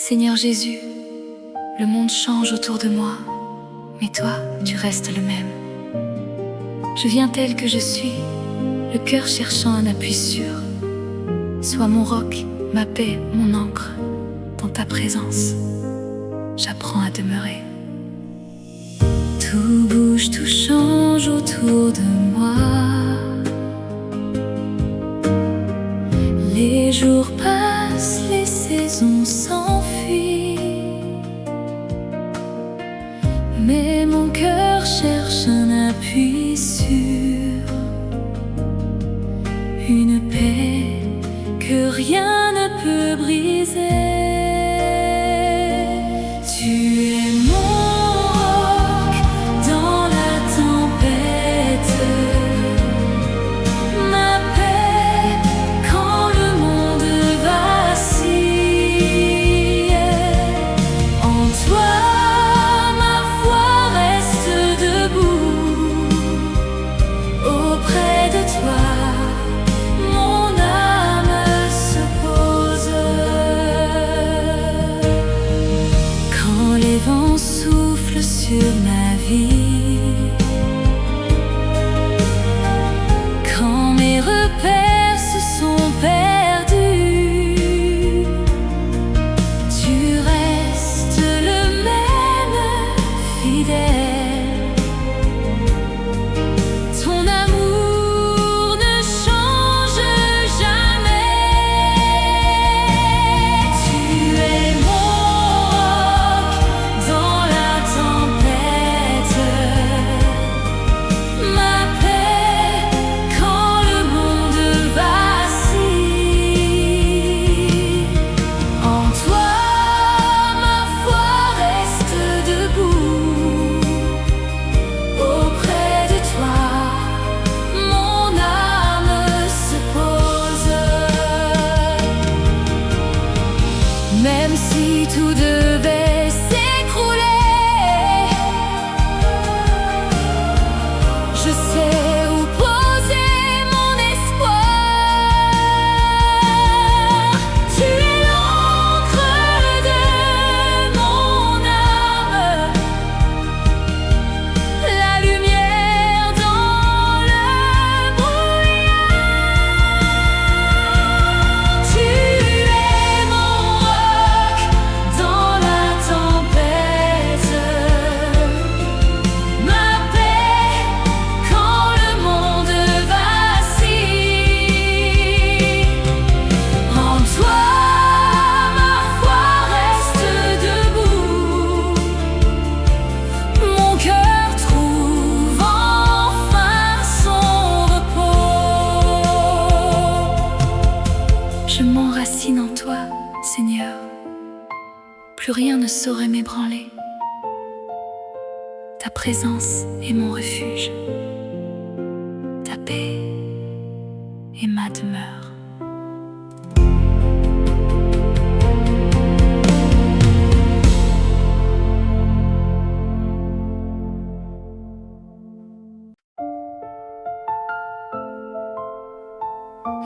Seigneur Jésus, le monde change autour de moi, mais toi, tu restes le même. Je viens tel que je suis, le cœur cherchant un appui sûr. Sois mon roc, ma paix, mon ancre. Dans ta présence, j'apprends à demeurer. Tout bouge, tout change autour de moi. Les jours passent, les saisons s'enfuient, mais mon cœur cherche un appui sûr, une paix que rien ne peut briser. Tu es mon roc dans la tempête, ma paix quand le monde vacille. En toi, ma foi reste debout. Auprès de toi, mon âme se pose. Quand les vents soufflent sur ma vie, quand mes repères se sont perdus, tu restes le même, fidèle. Ton amour ne change jamais. Tu es mon roc dans la tempête, ma paix quand le monde vacille. En toi, ma foi reste debout. Auprès de toi, mon âme se pose. Même si tout devait s'écrouler, je sais où poser mon espoir. Tu es l'encre de mon âme, la lumière dans le brouillard. Tu es mon roc dans la tempête, ma paix quand le monde vacille. En toi, ma foi reste debout. Mon cœur trouve enfin son repos. Je m'enracine en toi, Seigneur. Plus rien ne saurait m'ébranler. Ta présence est mon refuge. Ta paix est ma demeure.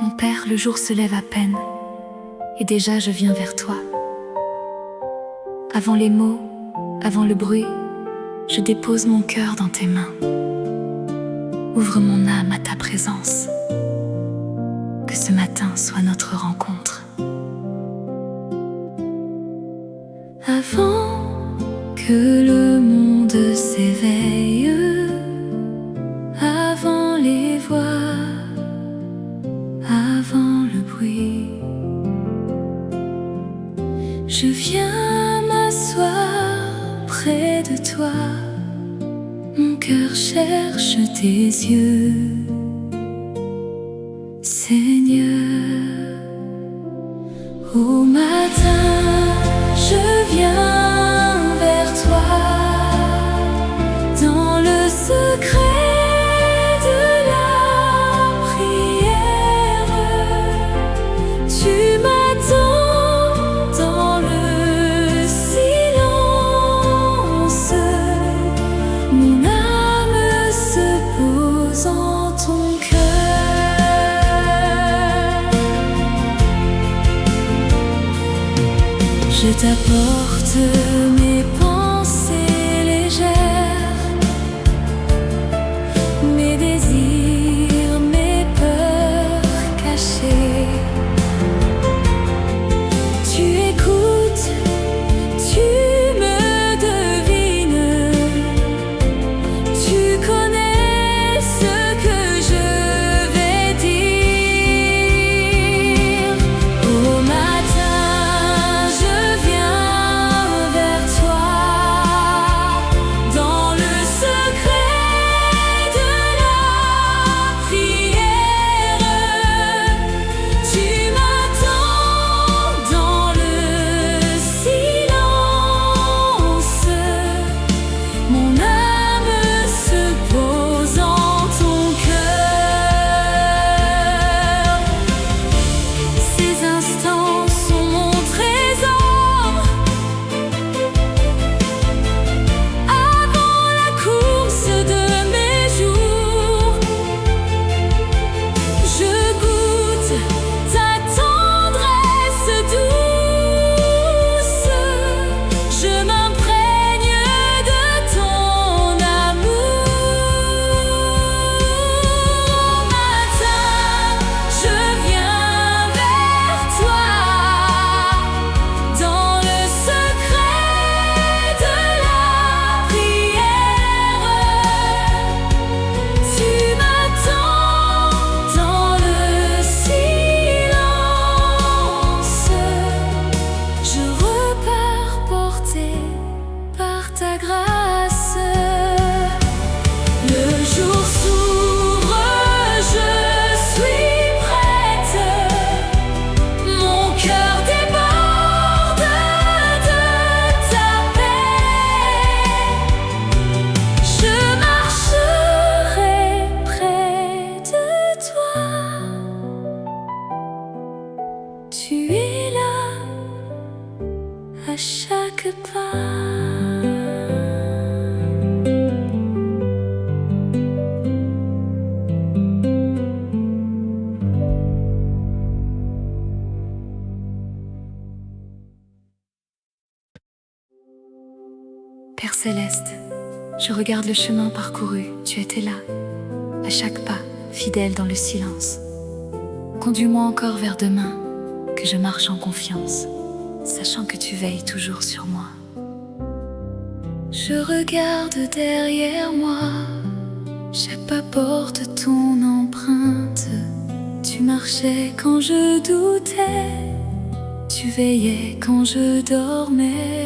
Mon Père, le jour se lève à peine, et déjà je viens vers toi. Avant les mots, avant le bruit, je dépose mon cœur dans tes mains. Ouvre mon âme à ta présence. Que ce matin soit notre rencontre. Avant que le monde s'éveille, avant les voix, avant le bruit, je viens m'asseoir près de toi. Mon cœur cherche tes yeux, Seigneur. Au matin, je viens vers toi. Dans le secret de la prière, tu m'attends dans le silence. Mon âme se pose en ton cœur. Je t'apporte mes pensées légères, mes désirs, mes peurs cachées. Tu écoutes, tu me devines, tu connais ce que je vais dire. Au matin, je viens vers toi, dans le secret de la prière. Tu m'attends dans le silence, mon âme se pose en ton cœur. Ces instants sont mon trésor. Avant la course de mes jours, je goûte ta tendresse douce. Je m'imprègne de ton amour. Au matin, je viens vers toi, dans le secret de la prière. Tu m'attends dans le silence. Je repars porté par ta grâce. Le jour s'ouvre, je suis prête. Mon cœur déborde de ta paix. Je marcherai près de toi. Tu es là à chaque pas. Père céleste, je regarde le chemin parcouru, tu étais là, à chaque pas, fidèle dans le silence. Conduis-moi encore vers demain, que je marche en confiance, sachant que tu veilles toujours sur moi. Je regarde derrière moi, chaque pas porte ton empreinte. Tu marchais quand je doutais, tu veillais quand je dormais.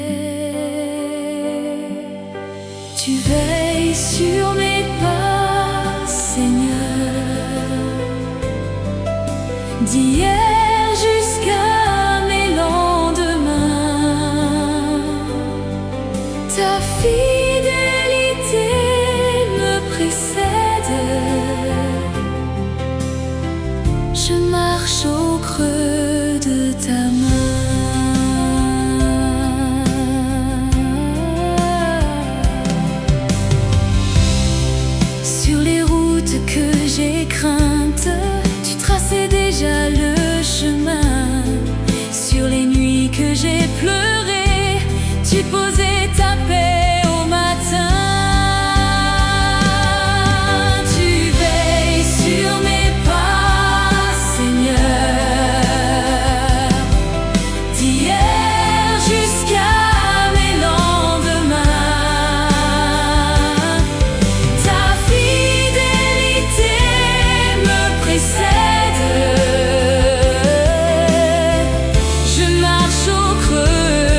Tu veilles sur mes pas, Seigneur, d'hier jusqu'à mes lendemains. Ta fidélité me précède. Je marche au creux de ta main. Sur les routes que j'ai craintes, tu traçais déjà le chemin. Sur les nuits que j'ai pleuré, tu posais ta paix au matin. Tu veilles sur mes pas, Seigneur, d'hier jusqu'à mes lendemains. Ta fidélité me précède. Je marche au creux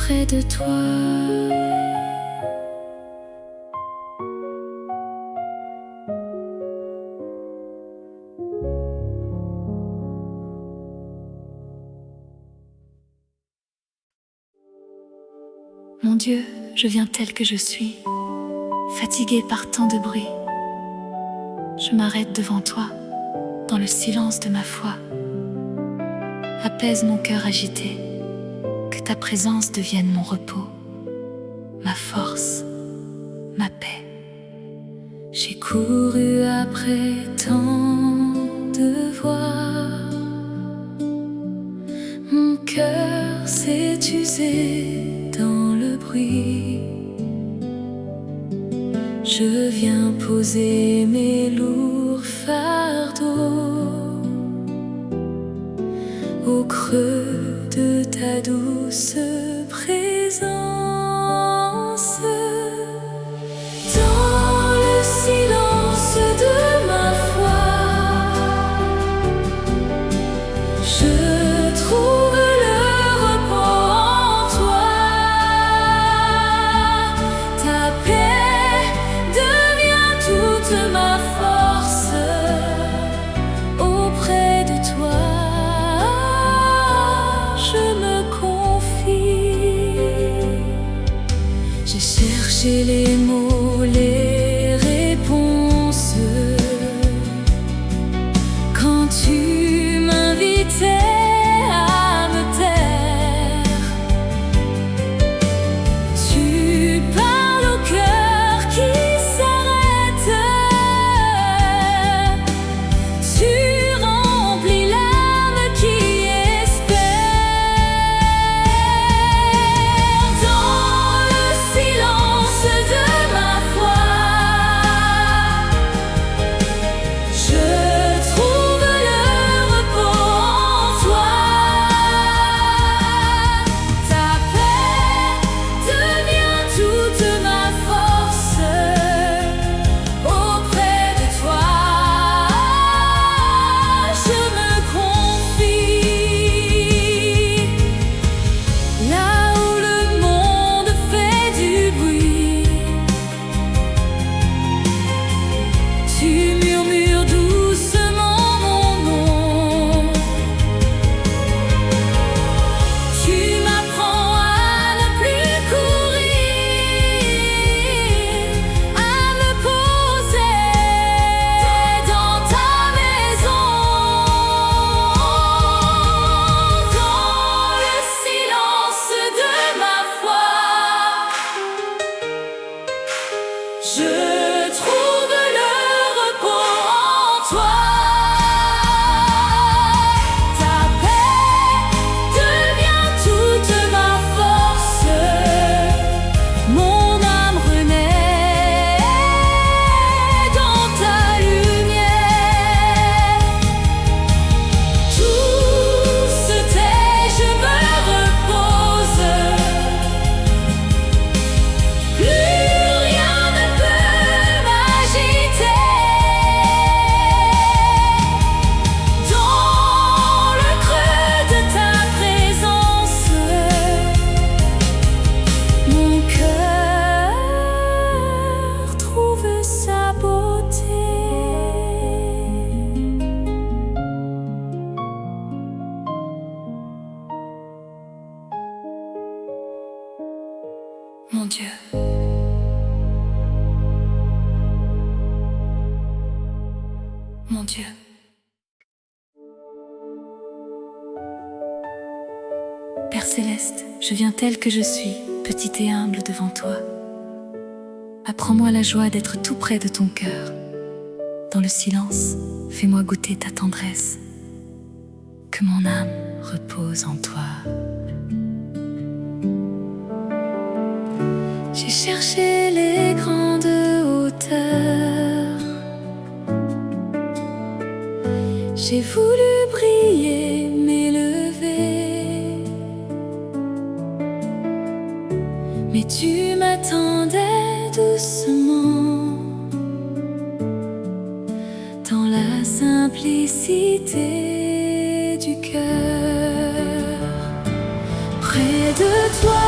près de toi. Mon Dieu, je viens tel que je suis, fatiguée par tant de bruit. Je m'arrête devant toi, dans le silence de ma foi. Apaise mon cœur agité, que ta présence devienne mon repos, ma force, ma paix. J'ai couru après tant de voix, mon cœur s'est usé dans le bruit. Je viens poser mes lourds fardeaux au creux de ta douce présence. Dans le silence de ma foi, je trouve le repos en toi. Ta paix devient toute ma force auprès de toi. Je me confie. J'ai cherché les mots, les réponses quand tu m'invitais à me taire. Tu parles au cœur qui s'arrête. Tu remplis l'âme qui espère. Dans le silence de ma foi, je trouve le repos en toi. Ta paix devient toute ma force auprès de toi. Je me confie. Là où le monde fait du bruit, tu murmures doucement mon nom. Tu m'apprends à ne plus courir, à me poser dans ta maison. Dans le silence de ma foi, je trouve le repos en toi. Ta paix devient toute ma force. Mon âme renaît dans ta lumière. Tout se tait, je me repose. Plus rien ne peut m'agiter. Dans le creux de ta présence, mon cœur trouve sa beauté. Mon Dieu, mon Dieu. Père céleste, je viens tel que je suis, petite et humble devant toi. Apprends-moi la joie d'être tout près de ton cœur. Dans le silence, fais-moi goûter ta tendresse. Que mon âme repose en toi. J'ai cherché les grandes hauteurs. J'ai voulu briller, m'élever. Mais tu m'attendais doucement dans la simplicité du cœur. Près de toi,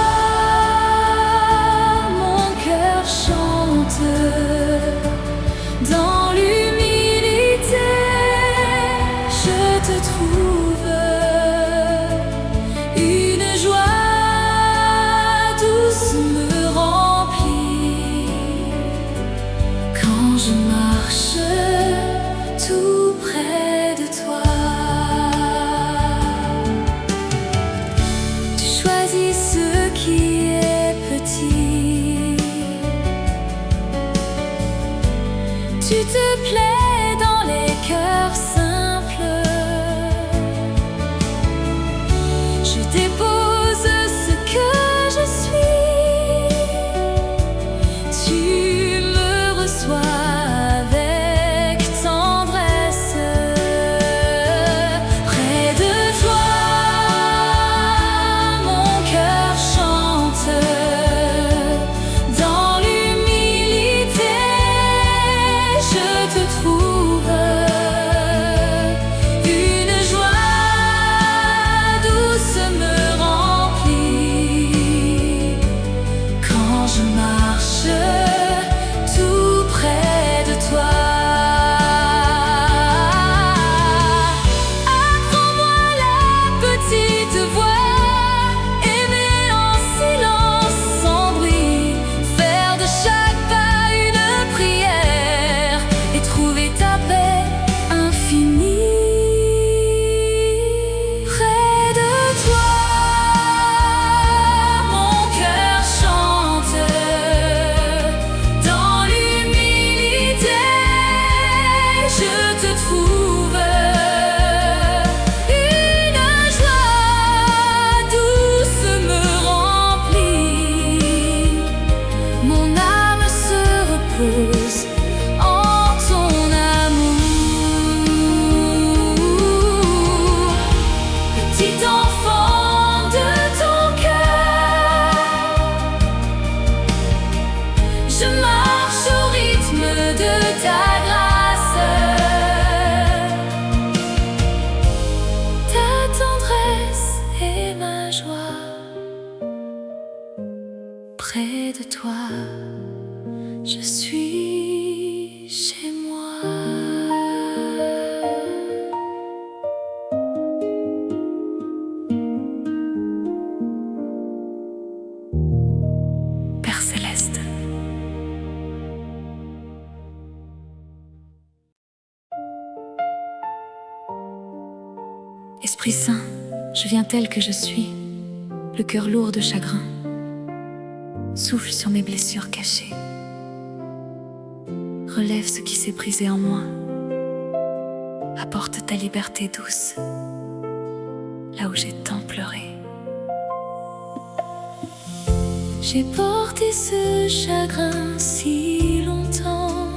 la joie. Près de toi, je suis chez moi. Père Céleste. Esprit Saint, je viens tel que je suis, le cœur lourd de chagrin. Souffle sur mes blessures cachées. Relève ce qui s'est brisé en moi. Apporte ta liberté douce, là où j'ai tant pleuré. J'ai porté ce chagrin si longtemps.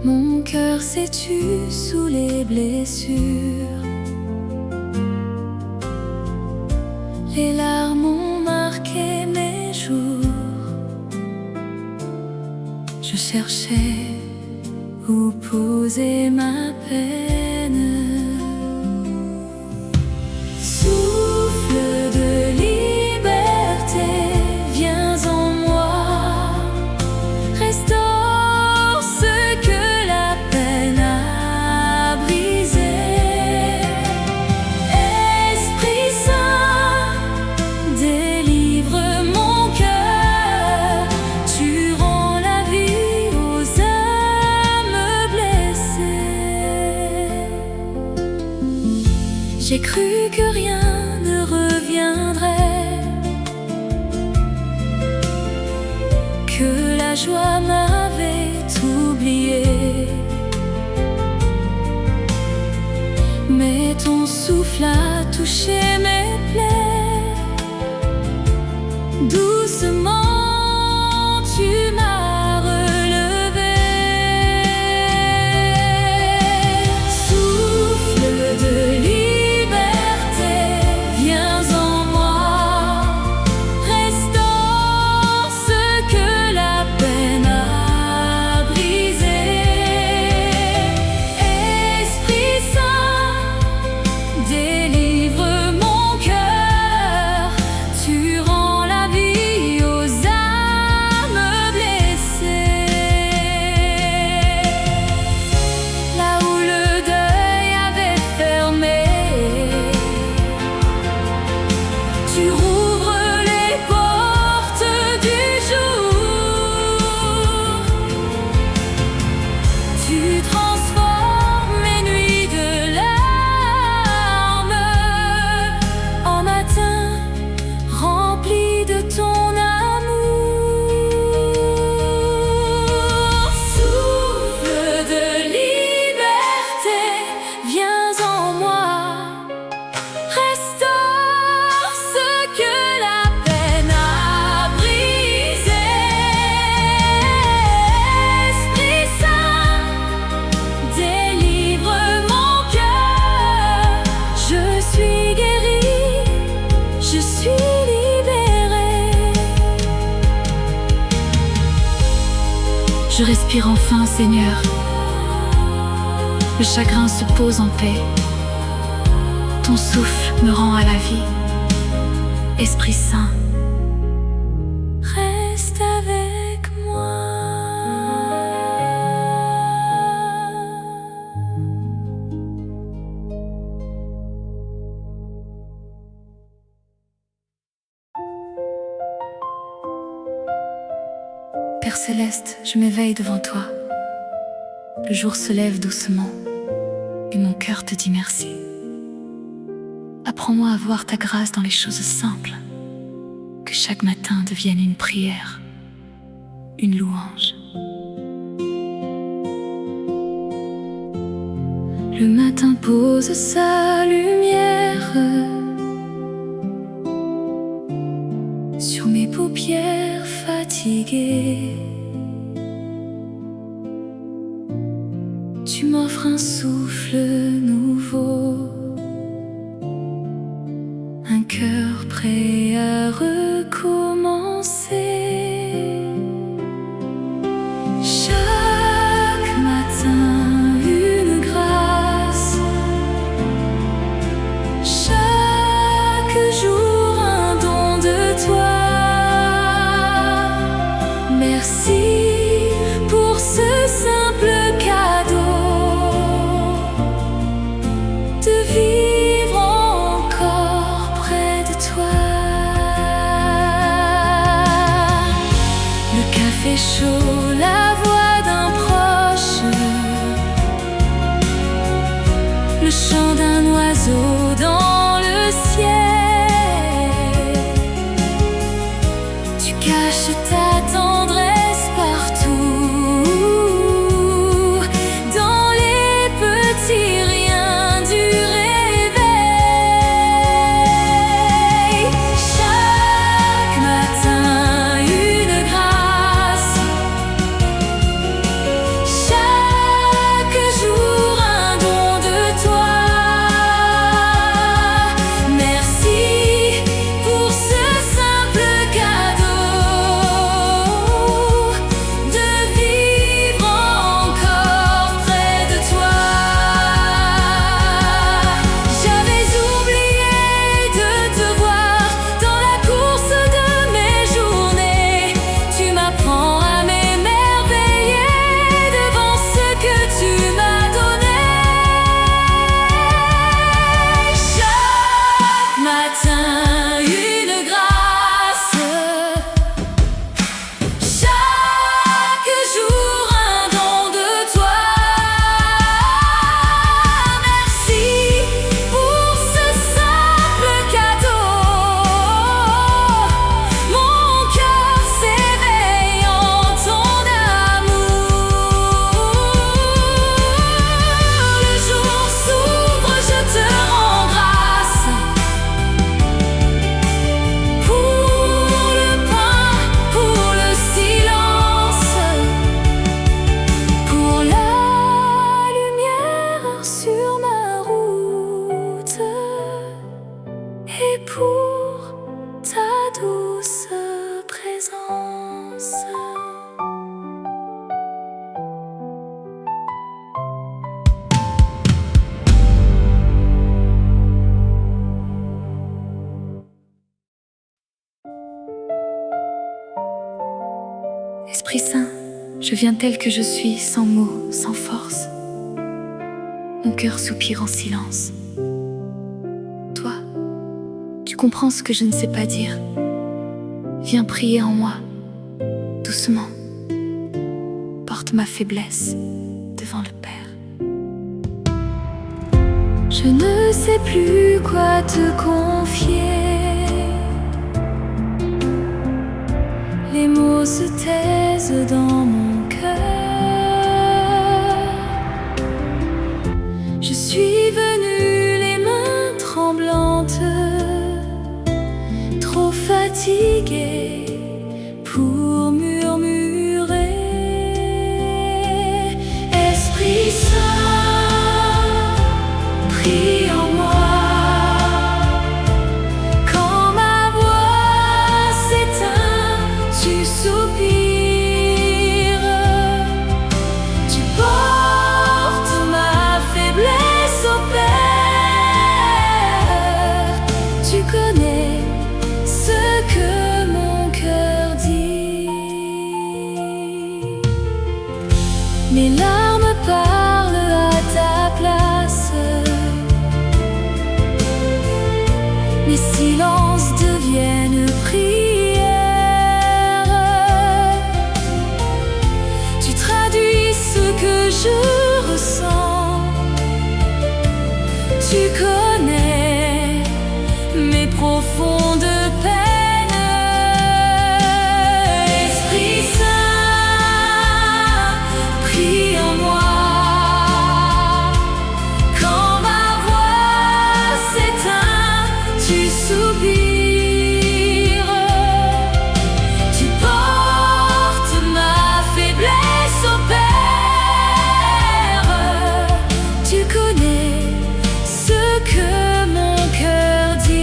Mon cœur s'est tu sous les blessures. Les larmes ont marqué mes jours. Je cherchais où poser ma peine. Souffle de liberté, viens en moi. Restaure ce que la peine a brisé. Esprit Saint, délivre mon cœur. Tu rends la vie aux âmes blessées. J'ai cru que rien ne reviendrait, que la joie m'avait oublié. Mais ton souffle a touché mes plaies. Doucement tu m'as relevé. Souffle de liberté, viens en moi. Restaure ce que la peine a brisé. Esprit Saint, délivre mon cœur. Tu rends la vie aux âmes blessées. Là où le deuil avait fermé, tu rouvres les portes du jour. Tu transformes mes nuits de larmes en matin rempli de ton amour. Souffle de liberté, viens en moi. Restaure ce que la peine a brisé. Esprit Saint, délivre mon cœur. Je suis guérie, je suis libérée. Je respire enfin, Seigneur. Le chagrin se pose en paix. Ton souffle me rend à la vie. Esprit Saint, reste avec moi. Père Céleste, je m'éveille devant toi. Le jour se lève doucement et mon cœur te dit merci. Apprends-moi à voir ta grâce dans les choses simples. Que chaque matin devienne une prière, une louange. Le matin pose sa lumière sur mes paupières fatiguées. Tu m'offres un souffle nouveau, un cœur prêt à recommencer. Chaque matin une grâce, chaque et pour ta douce présence. Esprit Saint, je viens tel que je suis, sans mots, sans force. Mon cœur soupire en silence. Toi, tu comprends ce que je ne sais pas dire. Viens prier en moi, doucement. Porte ma faiblesse devant le Père. Je ne sais plus quoi te confier. Les mots se taisent dans mon cœur. Je suis venue les mains tremblantes, trop fatiguée pour murmurer. Esprit Saint, prie en moi. Quand ma voix s'éteint, tu soupires. Tu portes ma faiblesse au Père. Tu connais ce que mon cœur dit. Mes larmes parlent à ta place. Mes silences deviennent prières. Tu traduis ce que je ressens. Tu connais mes profondes peines. Esprit Saint, prie en moi. Quand ma voix s'éteint, tu soupires. Tu portes ma faiblesse au Père. Tu connais ce que mon cœur dit.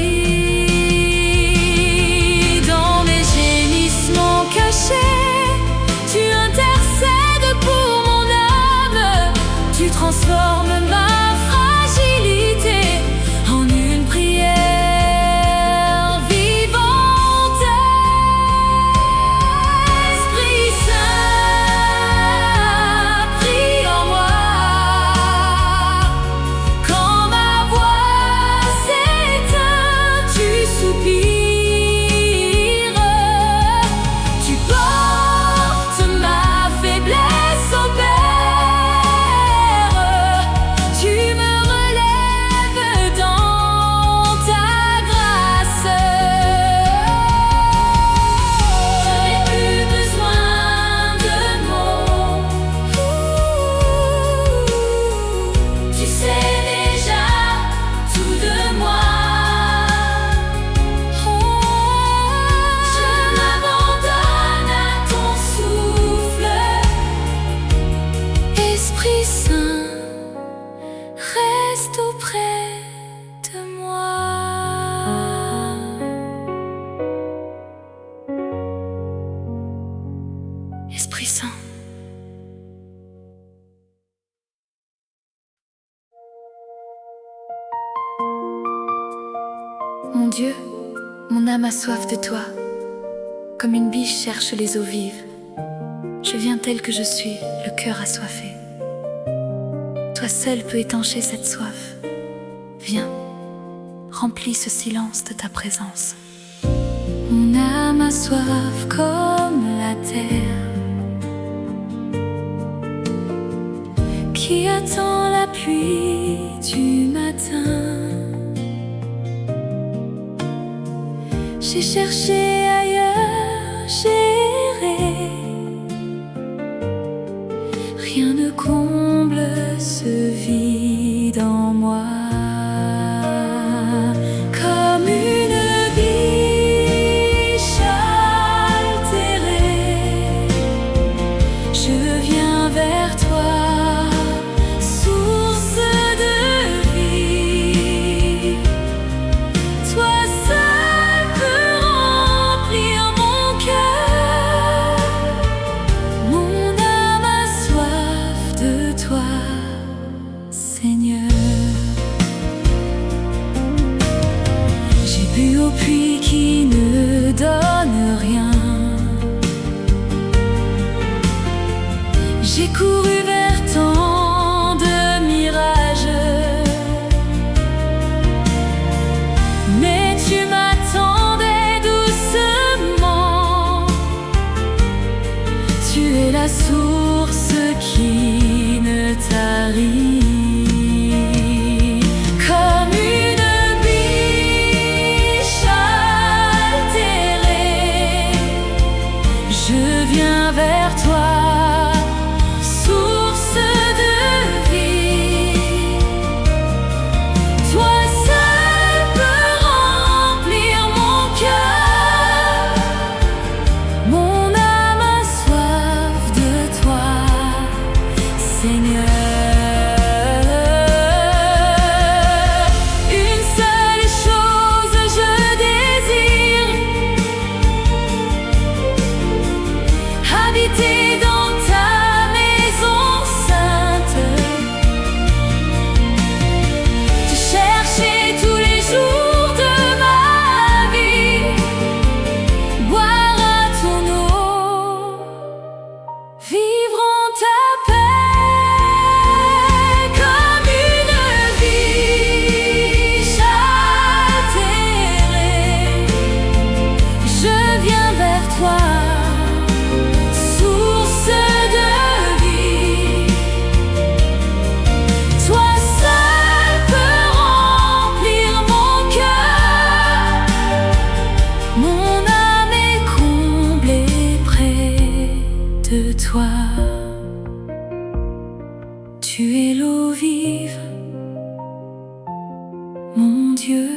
Dans mes gémissements cachés, tu intercèdes pour mon âme. Tu transformes ma fragilité en une prière vivante. Esprit Saint, prie en moi. Quand ma voix s'éteint, tu soupires. Tu portes ma faiblesse au Père. Tu me relèves dans ta grâce. Je n'ai plus besoin de mots. Tu sais déjà tout de moi. Je m'abandonne à ton souffle. Esprit Saint, reste auprès de moi. Esprit Saint. Mon Dieu, mon âme a soif de toi, comme une biche cherche les eaux vives. Je viens tel que je suis, le cœur assoiffé. Toi seul peux étancher cette soif. Viens, remplis ce silence de ta présence. Mon âme a soif comme la terre, qui attend la pluie du matin. J'ai cherché ailleurs, j'ai erré. Rien ne comble ce vide en moi. Comme une biche altérée, je viens vers toi, source de vie. Toi J'ai bu au puits qui ne donne rien. J'ai couru vers tant de mirages, mais tu m'attendais doucement. Tu es la source qui ne tarit. Comme une biche altérée, je viens vers toi, source de vie. Toi seul peux remplir mon cœur. Mon âme a soif de toi, Seigneur. Une seule chose je désire, habiter dans ta maison sainte, te chercher tous les jours de ma vie, boire à ton eau, vivre en ta paix. Comme une biche altérée, je viens vers toi, source de vie. Toi seul peux remplir mon cœur. Mon âme est comblée près de toi. Tu es l'eau vive, mon Dieu.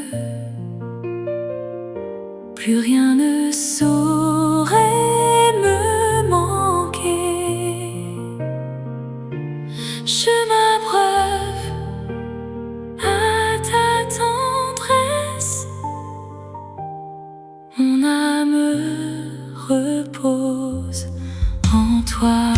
Plus rien ne saurait me manquer. Je m'abreuve à ta tendresse. Mon âme repose en toi.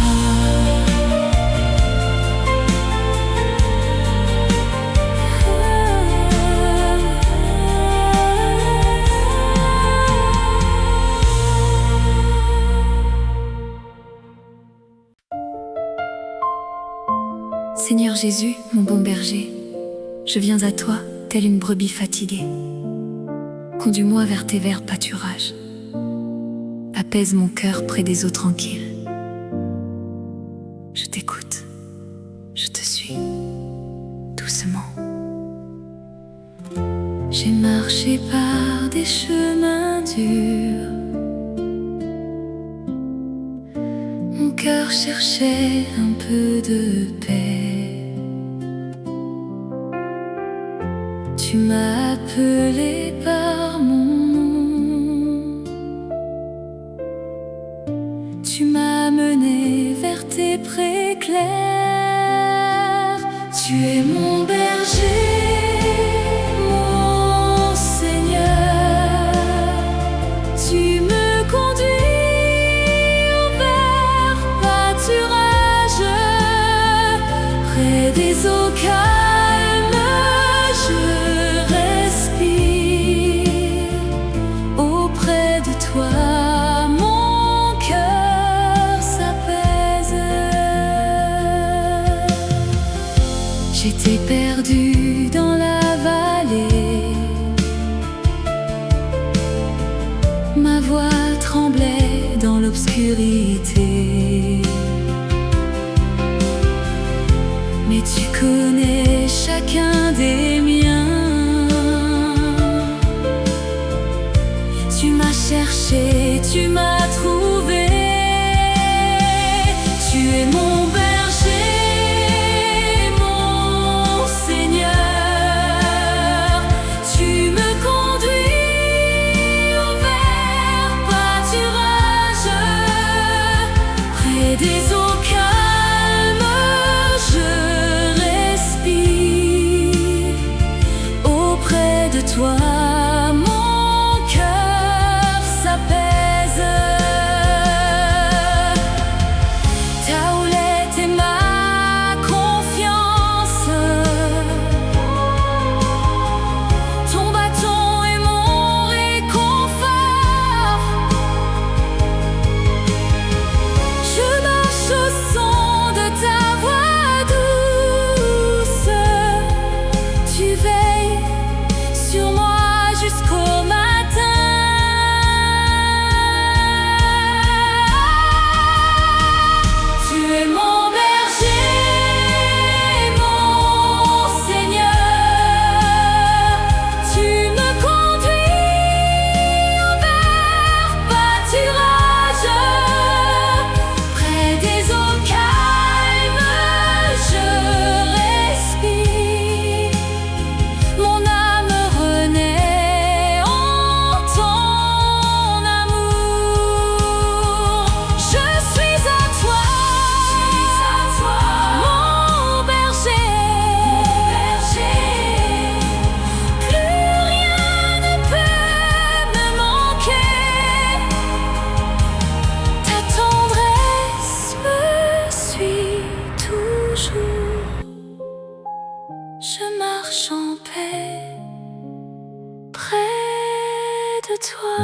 Seigneur Jésus, mon bon berger, je viens à toi, telle une brebis fatiguée. Conduis-moi vers tes verts pâturages. Apaise mon cœur près des eaux tranquilles. Je t'écoute, je te suis, doucement. J'ai marché par des chemins durs. Mon cœur cherchait un peu de paix. Tu m'as appelé par mon nom. Tu m'as mené vers tes prés clairs. Tu es mon berger, mon Seigneur. Tu me conduis au vert pâturage, près des eaux calmes. Je respire auprès de toi, mon cœur s'apaise. J'étais perdu dans la vallée, ma voix tremblait dans l'obscurité. Mais tu connais chacun des miens. Tu m'as cherché, tu m'as trouvé. Tu es mon berger, mon Seigneur. Tu me conduis au vert pâturage, près des eaux calmes. Je respire auprès de toi. Ton bâton et mon jusqu'au matin. Tu es mon berger, mon Seigneur. Tu me conduis au vert pâturage. Près des eaux calmes, je respire. Mon âme renaît en ton amour. Je suis à toi, mon berger. Plus rien ne peut me manquer. Ta tendresse me suit toujours. Je marche en paix près de toi.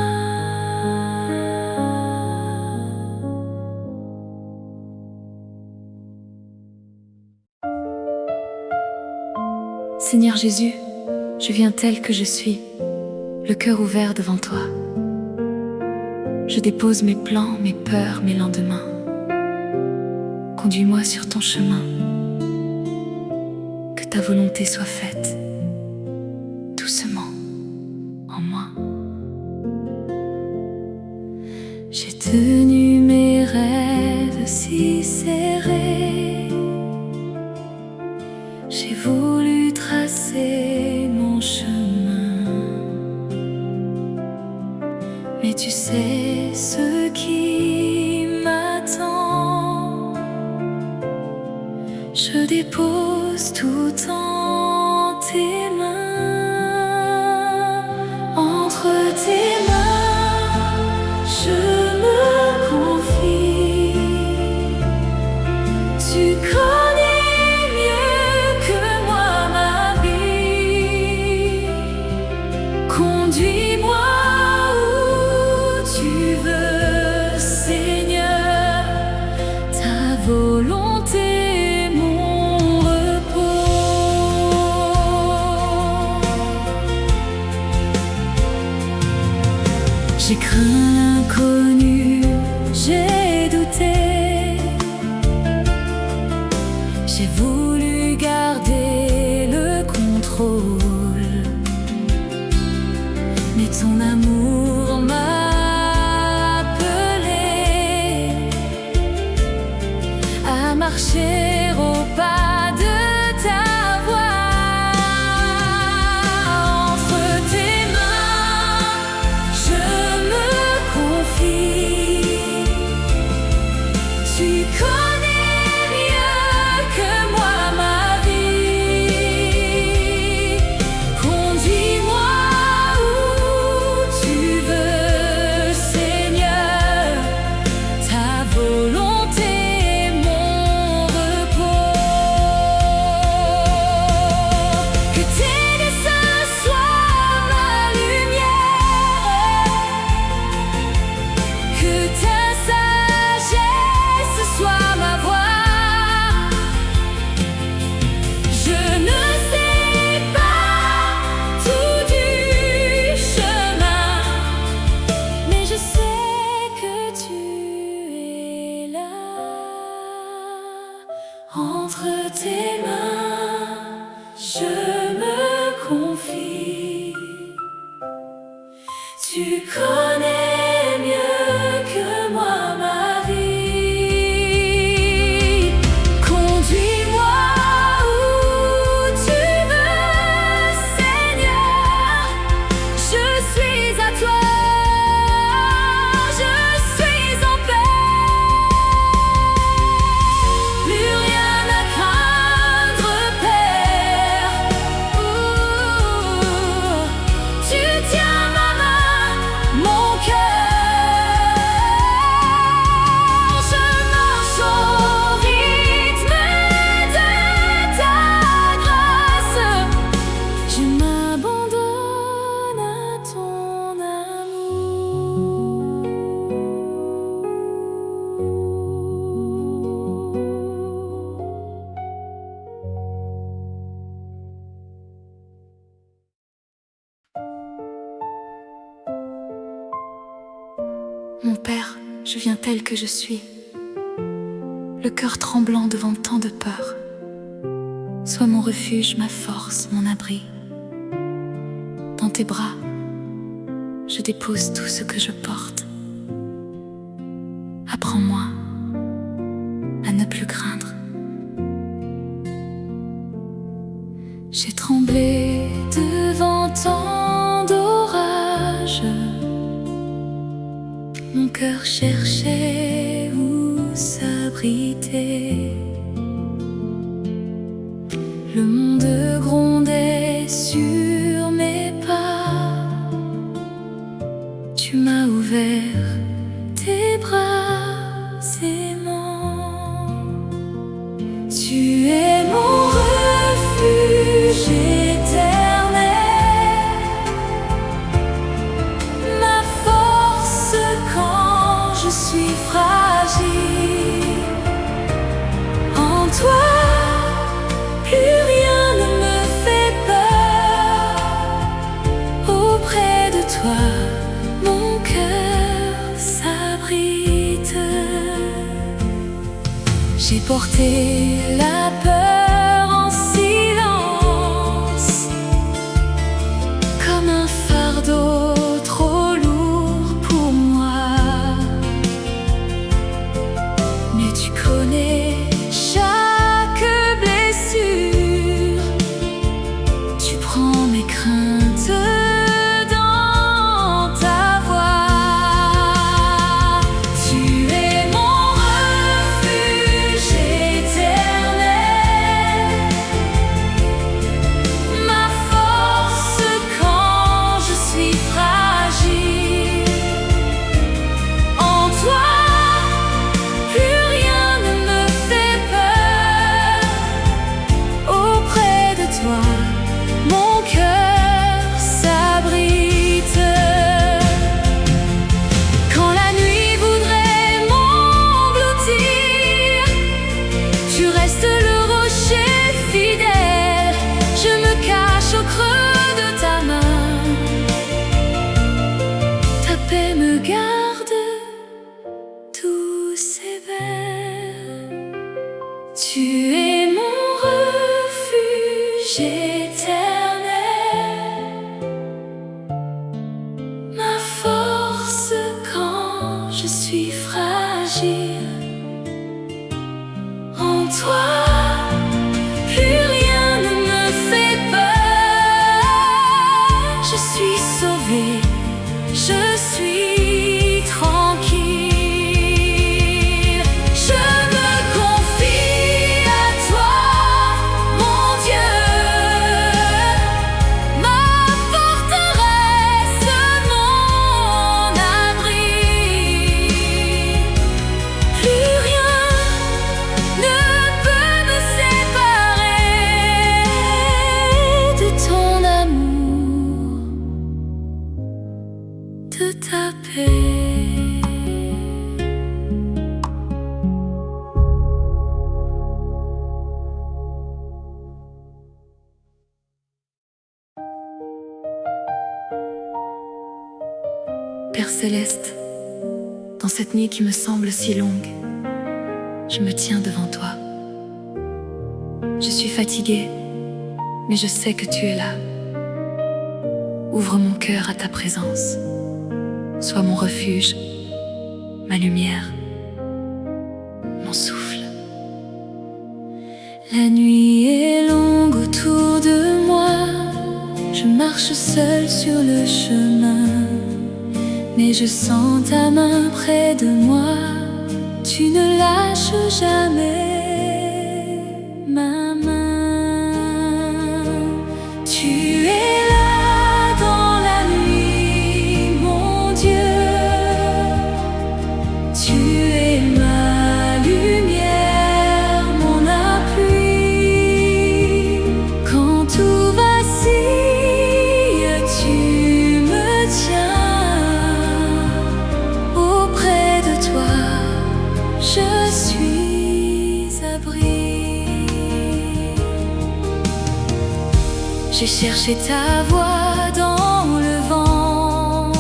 Seigneur Jésus, je viens tel que je suis, le cœur ouvert devant toi. Je dépose mes plans, mes peurs, mes lendemains. Conduis-moi sur ton chemin. Que ta volonté soit faite, doucement, en moi. J'ai tenu mes rêves si serrés. J'ai voulu tracer mon chemin. Mais tu sais ce qui m'attend. Je dépose tout en tes mains. Entre tes mains, je me confie. Tu connais mieux que moi ma vie. Conduis-moi où tu veux, Seigneur. Ta volonté est mon repos. J'ai craint l'inconnu, j'ai douté. J'ai voulu garder le contrôle. Mais ton amour m'a appelé à marcher au pas de ta voix. Entre tes mains, je me confie. Tu connais mieux que moi ma vie. Conduis-moi où tu veux, Seigneur. Ta volonté est mon repos. Que tes desseins soient ma lumière. Que ta sagesse soit ma voix. Je ne sais pas tout du chemin, mais je sais que tu es là. Entre tes mains, je me confie. Tu connais mieux que moi ma vie. Conduis-moi où tu veux, Seigneur. Je suis à toi, je suis en paix. Plus rien à craindre, Père. Tu tiens ma main, mon Mon père, je viens tel que je suis, le cœur tremblant devant tant de peur. Sois mon refuge, ma force, mon abri. Dans tes bras, je dépose tout ce que je porte. Apprends-moi à ne plus craindre. J'ai tremblé devant tant d'orages. Mon cœur cherchait où s'abriter. Le monde grondait sur mes pas. Tu m'as ouvert tes bras aimants. Tu es mon refuge éternel, ma force quand je suis fragile. En toi, plus rien ne me fait peur. Auprès de toi, mon cœur s'abrite. J'ai porté la peur en silence, comme un fardeau trop lourd pour moi. Mais tu connais chaque blessure, tu prends mes craintes dans ta voix. Tu es mon refuge éternel, ma force quand je suis fragile. En toi, plus rien ne me fait peur. Auprès de toi, mon cœur s'abrite. Quand la nuit voudrait m'engloutir, tu restes le rocher fidèle. Je me cache au creux de ta main. Ta paix me garde douce et belle. Tu es mon refuge éternel, ma force quand je suis fragile. En toi, plus rien ne me fait peur. Je suis sauvée, je suis tranquille. Je me confie à toi, mon Dieu, ma forteresse, mon abri. Plus rien ne peut me séparer de ton amour, de ta paix. Père céleste, dans cette nuit qui me semble si longue, je me tiens devant toi. Je suis fatiguée, mais je sais que tu es là. Ouvre mon cœur à ta présence. Sois mon refuge, ma lumière, mon souffle. La nuit est longue autour de moi. Je marche seule sur le chemin, mais je sens ta main près de moi. Tu ne lâches jamais ma main. Tu es là dans la nuit, mon Dieu. Tu es ma lumière, mon appui. Quand tout vacille, tu me tiens. Auprès de toi, je suis abri. J'ai cherché ta voix dans le vent,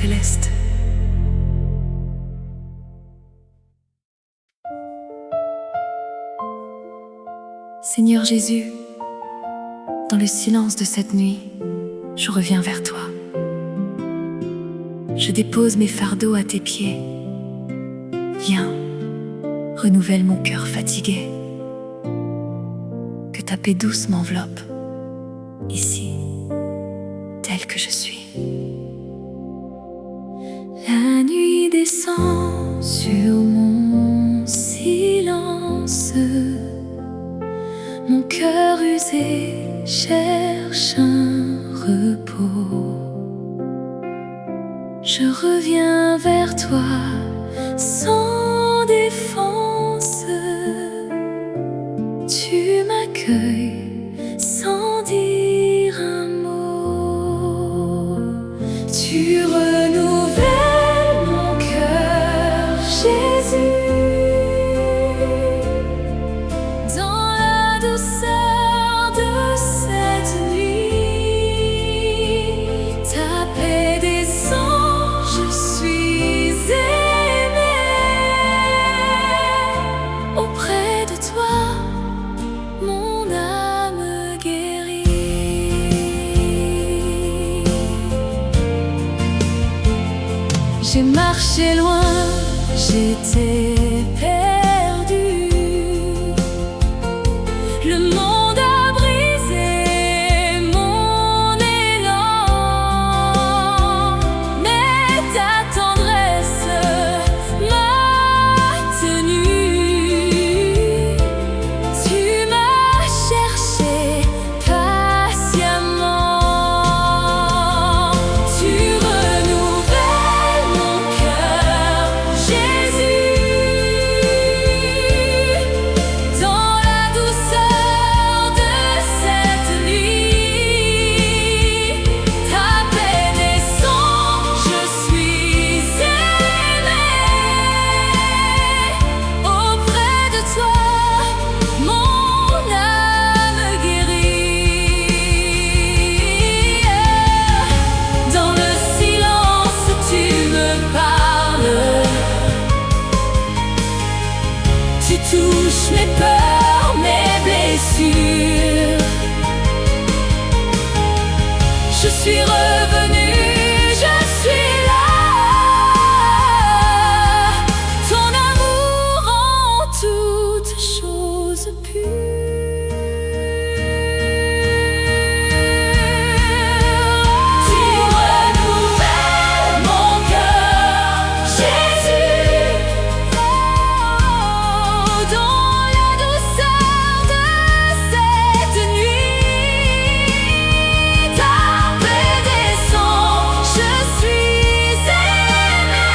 céleste. Seigneur Jésus, dans le silence de cette nuit, je reviens vers toi. Je dépose mes fardeaux à tes pieds. Viens, renouvelle mon cœur fatigué. Que ta paix douce m'enveloppe, ici, telle que je suis. La nuit descend sur mon silence. Mon cœur usé cherche un repos. Je reviens vers toi sans défense. Tu m'accueilles sans dire un mot. Tu renouvelles mon cœur, Jésus. Dans la douceur de cette nuit, ta paix descend, je suis aimé. Auprès de toi, mon âme guérit. J'ai marché loin, j'étais perdu. Le monde a brisé mon élan, mais ta tendresse m'a tenu. Tu m'as cherché patiemment. Tu renouvelles mon cœur, Jésus. Dans la douceur de cette nuit, ta paix descend, je suis aimé. Auprès de toi, mon âme guérit. Dans le silence, tu me parles. Tu touches mes peurs, mes blessures. Je suis revenu, je suis là. Ton amour rend toutes choses pures. Tu renouvelles mon cœur, Jésus. Dans la douceur de cette nuit, ta paix descend, je suis aimé.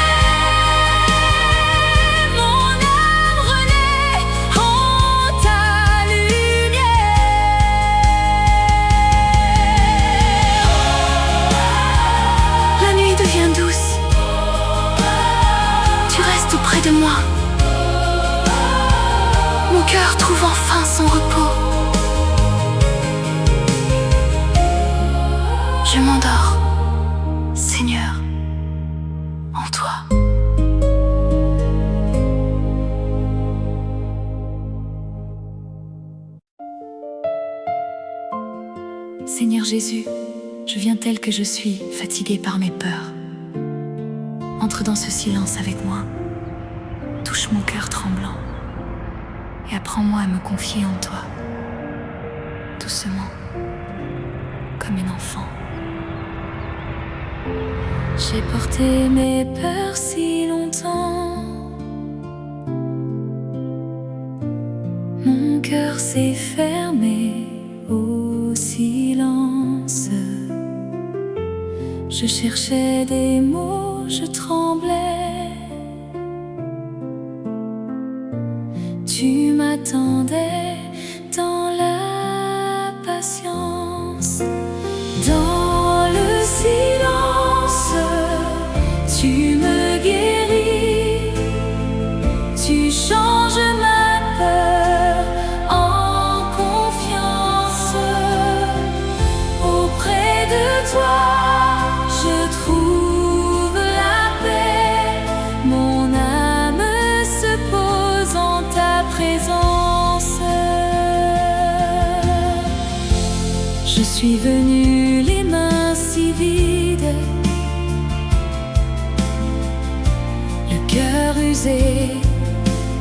Mon âme renaît en ta lumière. La nuit devient douce. Tu restes près de moi. Mon cœur trouve enfin son repos. Je m'endors, Seigneur, en toi. Seigneur Jésus, je viens tel que je suis, fatigué par mes peurs. Entre dans ce silence avec moi. Touche mon cœur tremblant et apprends-moi à me confier en toi, doucement, comme une enfant. J'ai porté mes peurs si longtemps. Mon cœur s'est fermé au silence. Je cherchais des mots, je tremblais. Tu m'attendais dans la patience. Dans le silence, tu me guéris. Tu changes ma peur en confiance. Auprès de toi, je trouve Je suis venue les mains si vides, le cœur usé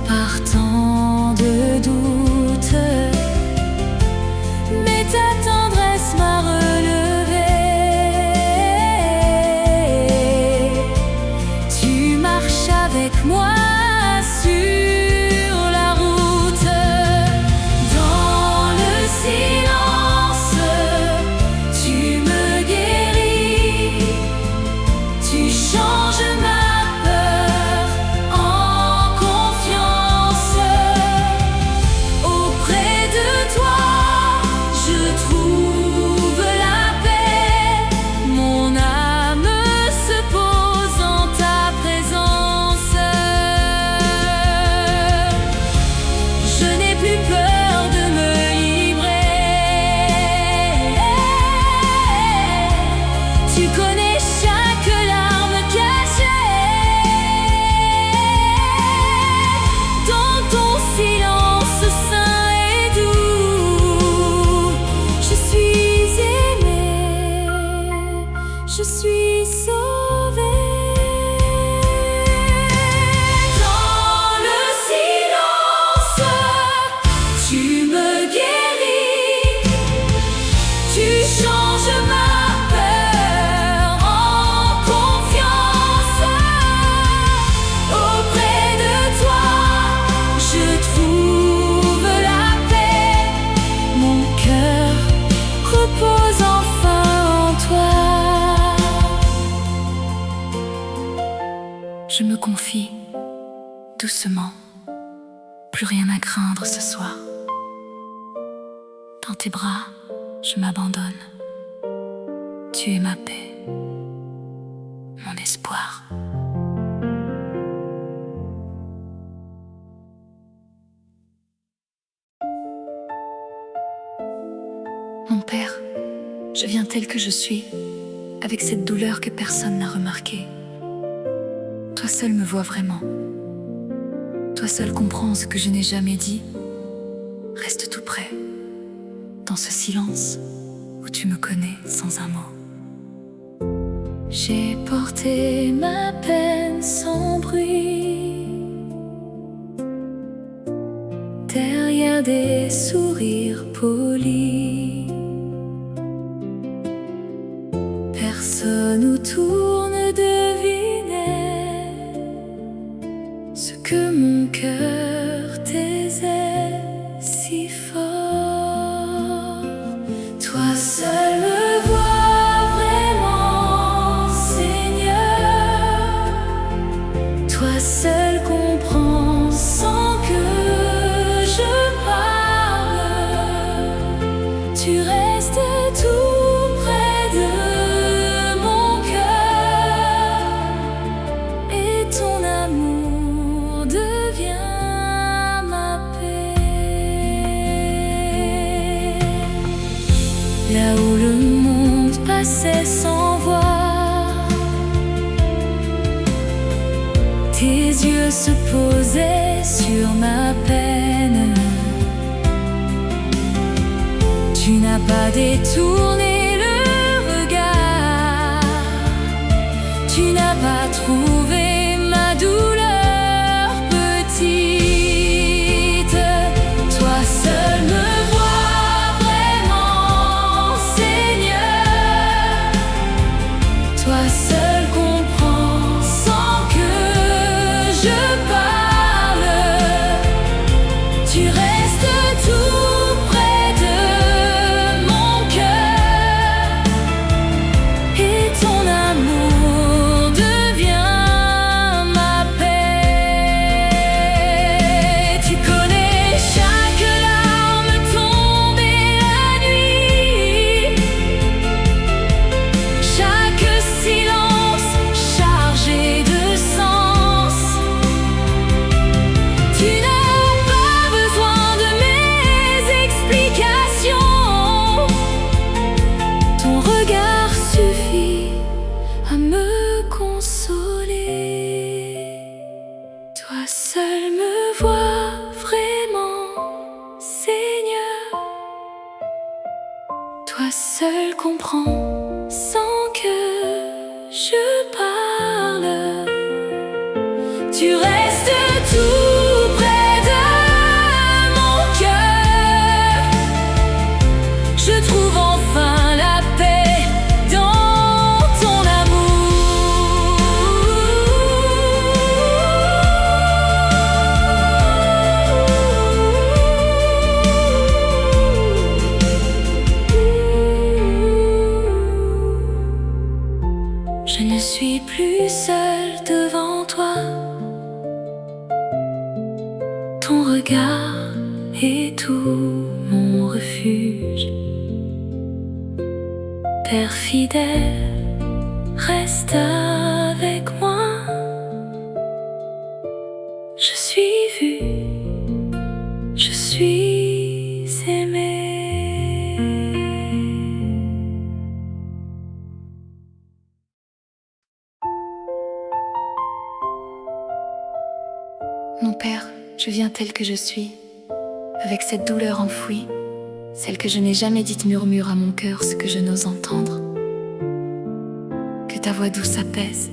par tant de doutes, mais ta tendresse m'a relevé. Tu marches avec moi sur la route, dans le silence, tu me guéris, tu changes ma peur en confiance. Auprès de toi, je trouve la paix, mon âme se pose en ta présence. Je n'ai plus peur de me livrer. Tu connais chaque larme cachée. Dans ton silence saint et doux, je suis aimée, je suis sauvée. Dans le silence, tu me guéris, tu changes ma peur en confiance. Auprès de toi, je trouve la paix, mon cœur repose enfin en toi. Je me confie doucement, plus rien à craindre ce soir. Dans tes bras, je m'abandonne. Tu es ma paix, mon espoir. Mon père, je viens tel que je suis, avec cette douleur que personne n'a remarquée. Toi seul me vois vraiment. Toi seul comprends ce que je n'ai jamais dit. Reste tout près, dans ce silence où tu me connais sans un mot. J'ai porté ma peine sans bruit, derrière des sourires polis. Personne autour ne devinait ce que mon cœur taisait si fort. Toi seul me vois vraiment, Seigneur. Toi seul comprends sans que je parle. Tu restes tout près de mon cœur et ton amour devient ma paix. Là où le monde passait sans voir, tes yeux se posaient sur ma peine. Tu n'as pas détourné le regard, tu n'as pas trouvé ma douleur petite. Toi seul me vois vraiment, Seigneur. Toi seul comprends sans que je parle. Tu restes tout près de mon cœur seule comprends sans que je parle. Tu restes tout près de mon cœur. Je trouve enfin la paix dans ton amour. Je ne suis plus seule devant toi. Ton regard est tout mon refuge. Père fidèle, reste avec moi. Je suis vue, je suis aimée. Mon Père, je viens tel que je suis, avec cette douleur enfouie, celle que je n'ai jamais dite murmure à mon cœur ce que je n'ose entendre. Que ta voix douce apaise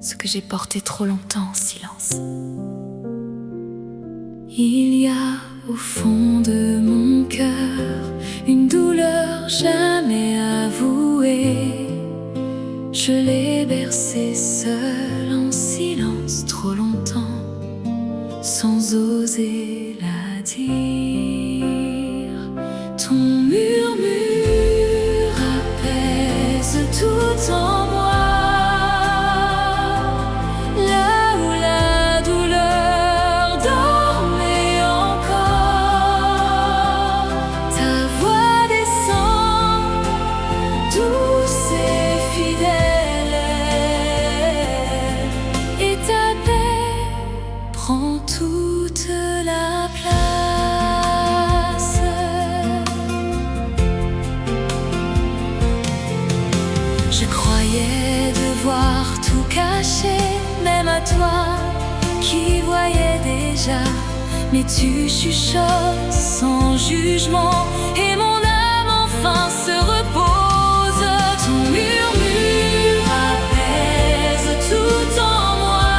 ce que j'ai porté trop longtemps en silence. Il y a au fond de mon cœur une douleur jamais avouée. Je l'ai bercée seule en silence trop longtemps, sans oser la dire. Ton murmure apaise tout en moi. Là où la douleur dormait encore, ta voix descend, douce et fidèle, et ta paix prend toute la place. Je croyais devoir tout cacher, même à toi qui voyais déjà. Mais tu chuchotes sans jugement, et mon âme enfin se repose. Ton murmure apaise tout en moi.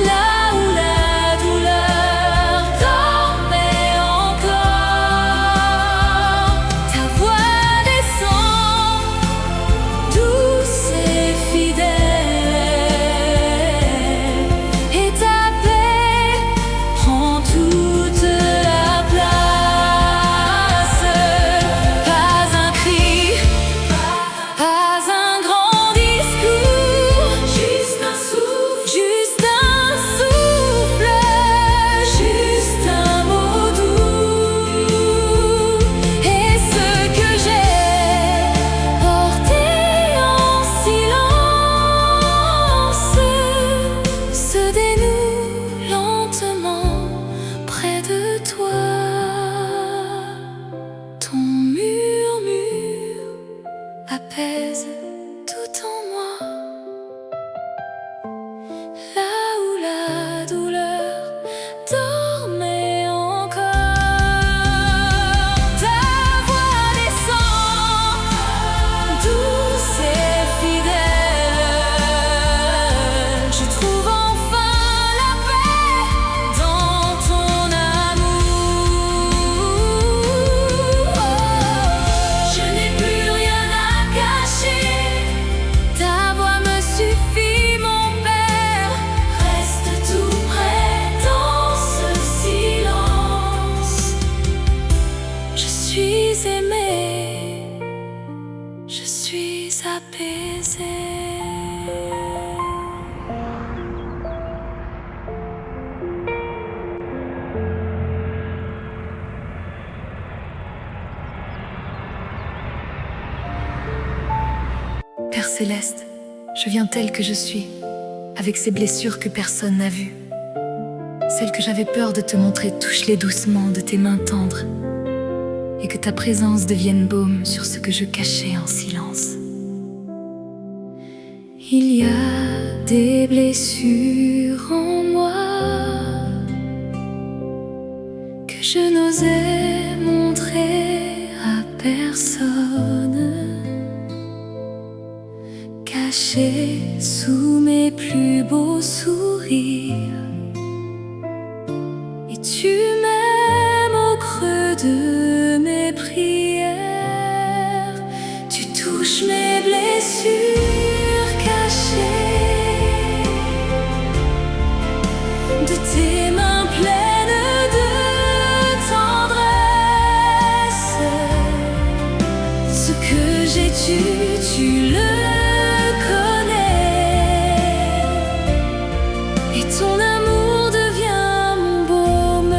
Là où la douleur dormait encore, ta voix descend, douce et fidèle, et ta paix prend toute la place. Pas un cri, pas un grand discours, juste un souffle, juste un souffle, juste un mot doux. Et ce que j'ai porté en silence se dénoue lentement près de toi. Ton murmure apaise tout en moi. Là où la douleur dormait encore, ta voix descend, douce et fidèle. Je trouve enfin la paix dans ton amour. Je n'ai plus rien à cacher, ta voix me suffit, mon Père. Reste tout près dans ce silence. Je suis aimée, je suis apaisée. Père céleste, je viens tel que je suis, avec ces blessures que personne n'a vues. Celles que j'avais peur de te montrer, touche-les doucement de tes mains tendres, et que ta présence devienne baume sur ce que je cachais en silence. Il y a des blessures en moi que je n'osais montrer. montrer à personne, caché sous mes plus beaux sourires. Et tu m'aimes au creux de mes prières. Tu touches mes blessures cachées de tes mains pleines de tendresse. Ce que j'ai tu le connais, et ton amour devient mon baume.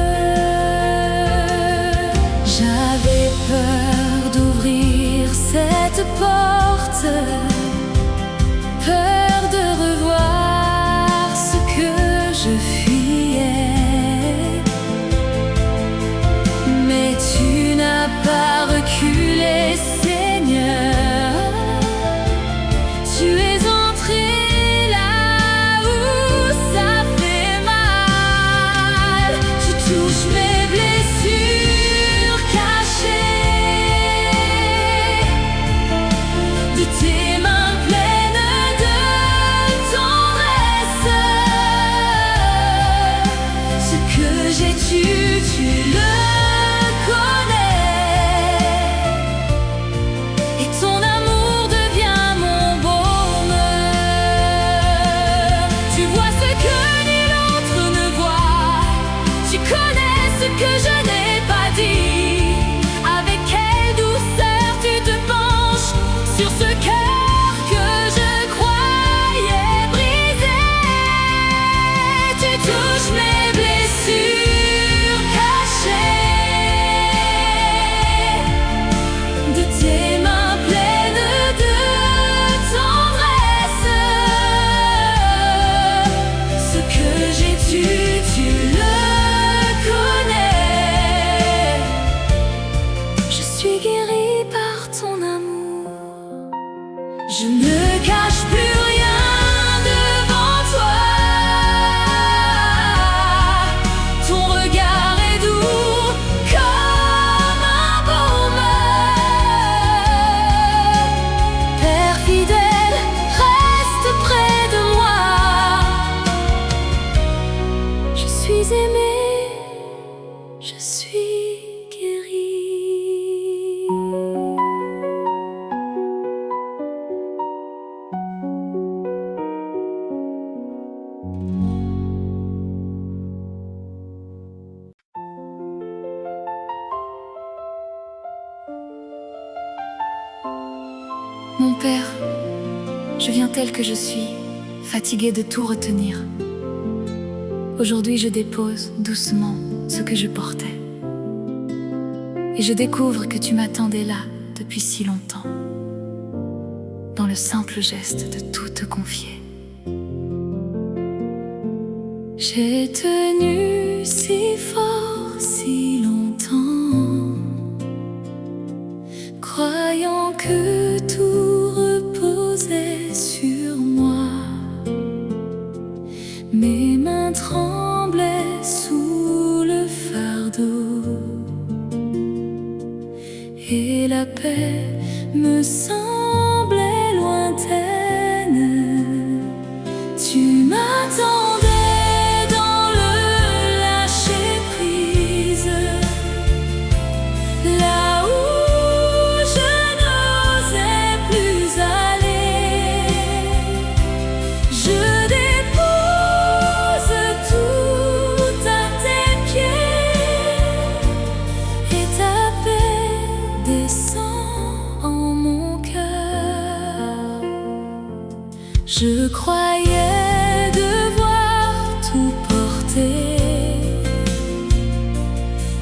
J'avais peur d'ouvrir cette porte, peur de revoir ce que je fuyais. Mais tu n'as pas reculé, Seigneur. Tu es entré là où ça fait mal. Tu touches mes blessures cachées de tes mains pleines de tendresse. Ce que j'ai tu le connais, et ton amour devient mon baume. Tu vois ce que nul autre ne voit. Tu connais ce que je n'ai pas dit. Avec quelle douceur tu te penches sur ce cœur que je croyais brisé. Tu touches mes blessures cachées de tes mains pleines de tendresse. Ce que j'ai tu le connais. Je suis guérie par ton amour. Je ne cache plus rien devant toi. Ton regard est doux comme un baume. Père fidèle, reste près de moi. Je suis aimée, je suis guérie. Mon Père, je viens tel que je suis, fatiguée de tout retenir. Aujourd'hui, je dépose doucement ce que je portais. Et je découvre que tu m'attendais là depuis si longtemps, dans le simple geste de tout te confier. J'ai tenu si fort, si longtemps, croyant que tout reposait sur moi. Mes mains tremblaient sous le fardeau, et la paix me semblait lointaine. Tu m'attendais dans le lâcher-prise, là où je n'osais plus aller. Je dépose tout à tes pieds, et ta paix descend en mon cœur. Je croyais devoir tout porter,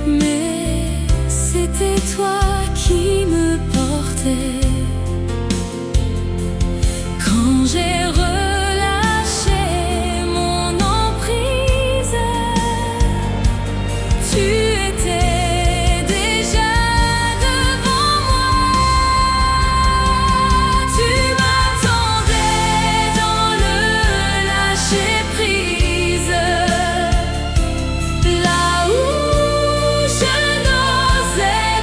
mais c'était toi qui me portais. Quand j'ai relâché mon emprise, tu étais déjà devant moi. Tu m'attendais dans le lâcher-prise, là où je n'osais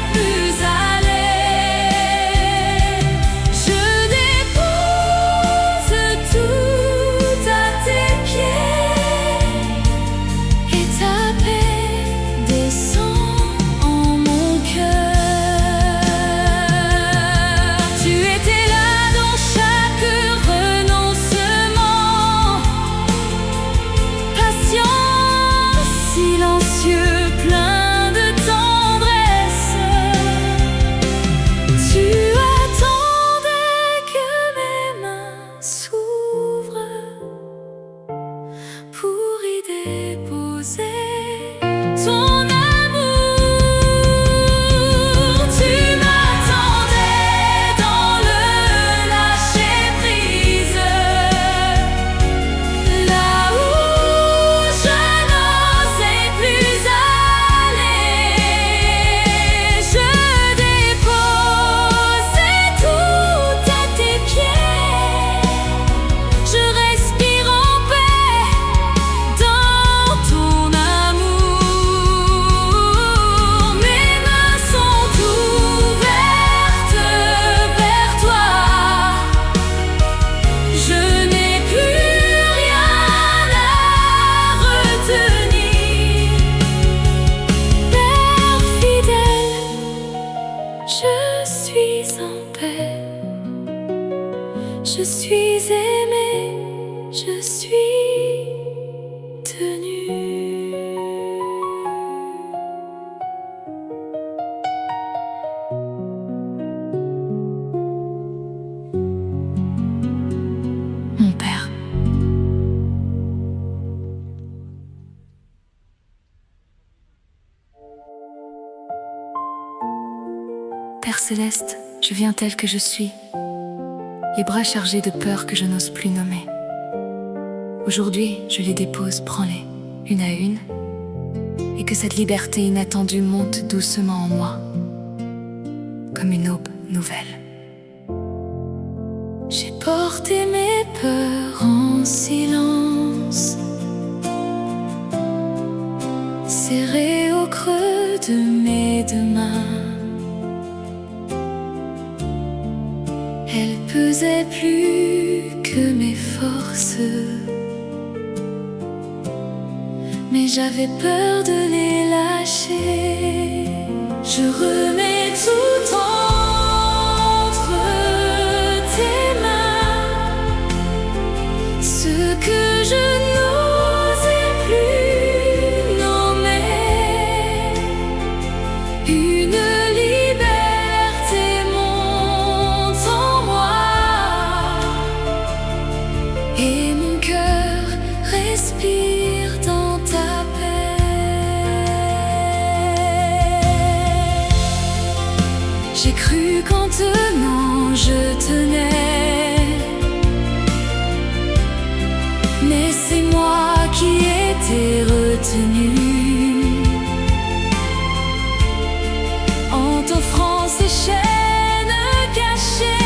Je suis aimée, je suis tenue. Mon père. Père céleste, je viens tel que je suis, les bras chargés de peur que je n'ose plus nommer. Aujourd'hui, je les dépose, prends-les, une à une, et que cette liberté inattendue monte doucement en moi, comme une aube nouvelle. J'ai porté mes peurs en silence, serrées au creux de mes deux mains. Elles pesaient plus que mes forces, mais j'avais peur de les lâcher. Je remets tout entre tes mains, ce que je n'osais plus nommer. Une liberté monte en moi, et mon cœur respire dans ta paix. J'ai cru qu'en tenant je tenais, mais c'est moi qui étais retenu. En t'offrant ces chaînes cachées,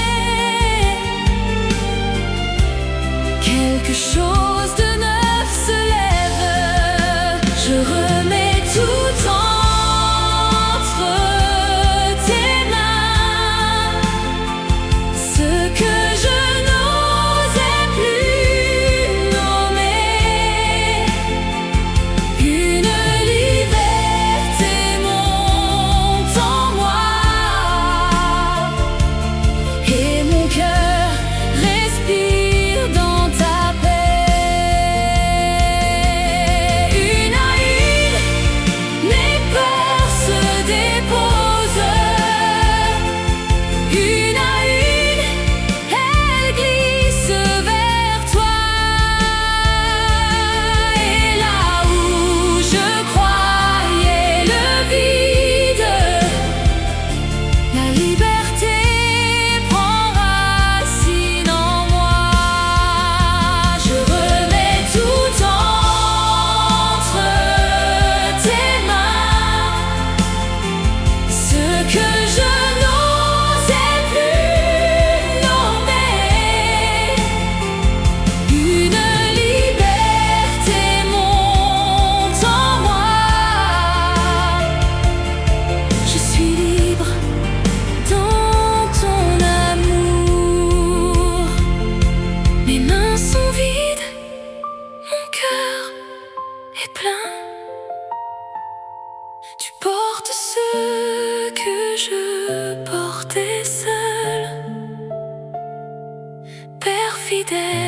quelque chose de neuf se lève. Je remets tout entre tes mains, ce que je n'osais plus nommer. Une liberté monte en moi, et mon cœur respire dans ta paix. Une à une, mes peurs se déposent. Une à une, elles glissent vers toi. Et là où je croyais le vide, la liberté prend racine en moi. Je remets tout entre tes mains, ce que je n'osais plus nommer. Une liberté monte en moi. Je suis libre dans ton amour. Mes mains sont vides, mon cœur est plein. Tu portes ce que je portais seul, Père fidèle.